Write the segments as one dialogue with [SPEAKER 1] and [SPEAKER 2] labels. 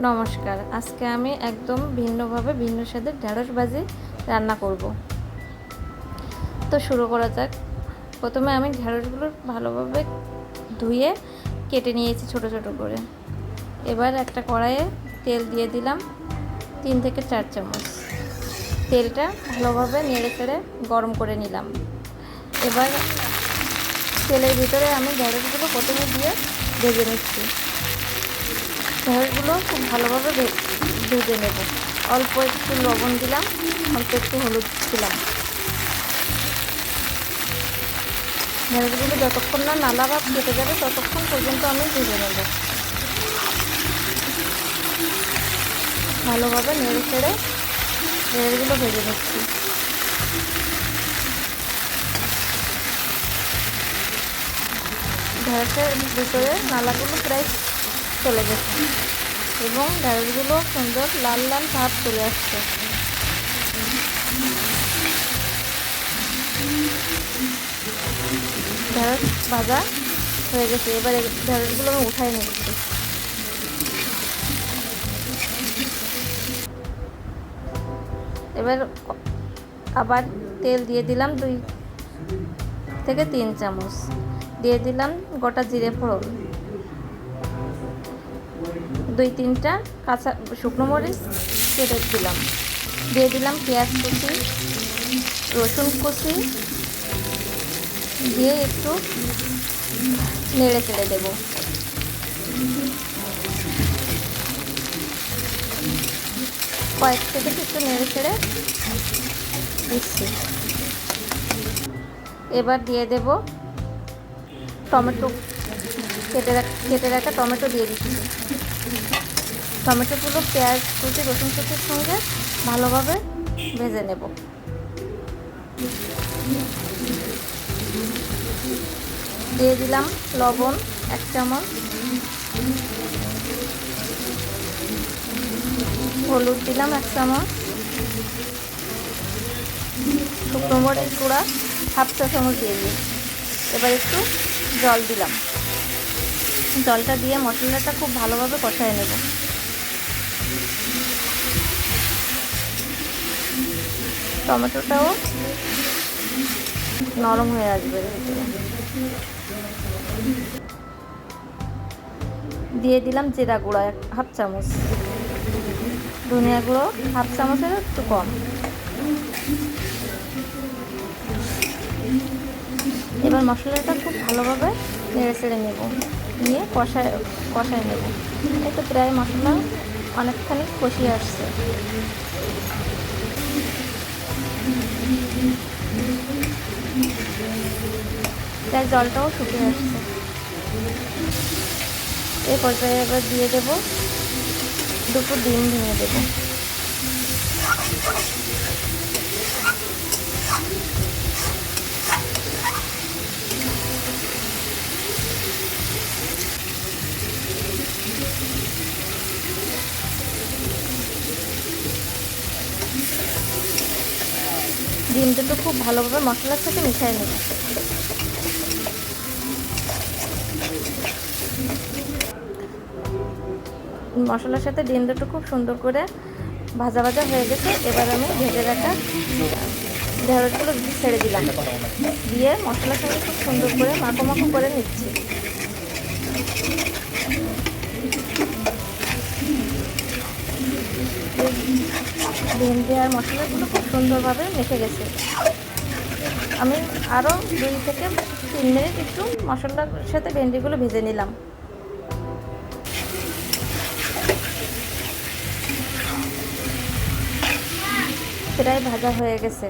[SPEAKER 1] নমস্কার। আজকে আমি একদম ভিন্নভাবে ভিন্ন স্বাদের ঢেঁড়স ভাজি রান্না করব। তো শুরু করা যাক। প্রথমে আমি ঢেঁড়সগুলো ভালোভাবে ধুয়ে কেটে নিয়েছি ছোট ছোট করে। এবার একটা কড়াইয়ে তেল দিয়ে দিলাম 3 থেকে 4 চামচ। তেলটা ভালোভাবে নেড়ে চেড়ে গরম করে নিলাম। এবার তেলের ভিতরে আমি ঢেঁড়সগুলো প্রথমে দিয়ে ভেজে নিচ্ছি। ঢেঁড়সগুলো খুব ভালোভাবে ভেজে নেব। অল্প একটু লবণ দিলাম, অল্প একটু হলুদ দিলাম। ঢেঁড়সগুলো যতক্ষণ না নালা ভাব কেটে যাবে ততক্ষণ পর্যন্ত আমি ভেজে নেব। ভালোভাবে নেড়ে চেড়ে ঢেঁড়সগুলো ভেজে নিচ্ছি। ঢেঁড়সের ভিতরে নালাগুলো প্রায় চলে গেছে এবং ঢেঁড়সগুলো সুন্দর লাল লাল ভাব চলে আসছে। ঢেঁড়স ভাজা হয়ে গেছে। এবার ঢেঁড়সগুলো আমি উঠাই নিচ্ছি। এবার আবার তেল দিয়ে দিলাম 2 থেকে 3 চামচ। দিয়ে দিলাম গোটা জিরে ফোড়ন, 2-3টা কাঁচা শুকনো মরিচ কেটে দিলাম। দিয়ে দিলাম পেঁয়াজ কুচি, রসুন কুচি দিয়ে একটু নেড়ে চেড়ে দেব। কয়েক সেকেন্ড একটু নেড়ে চেড়ে দিচ্ছি। এবার দিয়ে দেব টমেটো, কেটে রাখা টমেটো দিয়ে দিচ্ছি। টমেটোগুলো পেঁয়াজ কুচি রসুন কুচির সঙ্গে ভালোভাবে ভেজে নেব। দিয়ে দিলাম লবণ 1 চামচ, হলুদ দিলাম 1 চামচ, শুকনো মরিচ গুঁড়া 1/2 চা চামচ দিয়ে দিই। এবার একটু জল দিলাম। জলটা দিয়ে মশলাটা খুব ভালোভাবে কষায় নেব। টমেটোটাও নরম হয়ে আসবে। দিয়ে দিলাম জিরা গুঁড়া 1/2 চামচ, ধনিয়া গুঁড়ো 1/2 চামচের একটু কম। এবার মশলাটা খুব ভালোভাবে নেড়ে চেড়ে নেব, নিয়ে কষায় নেব। একটু প্রায় মশলা অনেকখানি কষিয়ে আসছে। তাই জলটাও শুকিয়ে আসছে। এই পর্যায়ে এবার দিয়ে দেব 2টো ডিম ভেঙে দেব। ডিম দুটো খুব ভালোভাবে মশলার সাথে মিশিয়ে নেব। মশলার সাথে ডিম দুটো খুব সুন্দর করে ভাজা ভাজা হয়ে গেছে। এবার আমি ভেজে রাখা ঢেঁড়সগুলো ছেড়ে দিলাম, দিয়ে মশলার সাথে খুব সুন্দর করে মাখো করে নিচ্ছি। ভেন্ডি আর মশলাগুলো খুব সুন্দরভাবে মেখে গেছে। আমি আরও 2 থেকে 3 মিনিট একটু মশলার সাথে ভেন্ডিগুলো ভেজে নিলাম। প্রায় ভাজা হয়ে গেছে।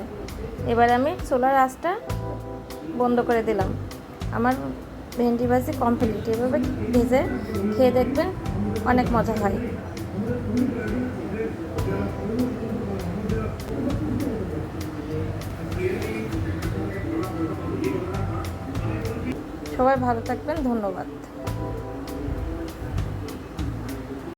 [SPEAKER 1] এবার আমি চুলার আঁচটা বন্ধ করে দিলাম। আমার ভেন্ডি ভাজি কমপ্লিট। এভাবে ভেজে খেয়ে দেখবেন, অনেক মজা হয়। সবাই ভালো থাকবেন। ধন্যবাদ।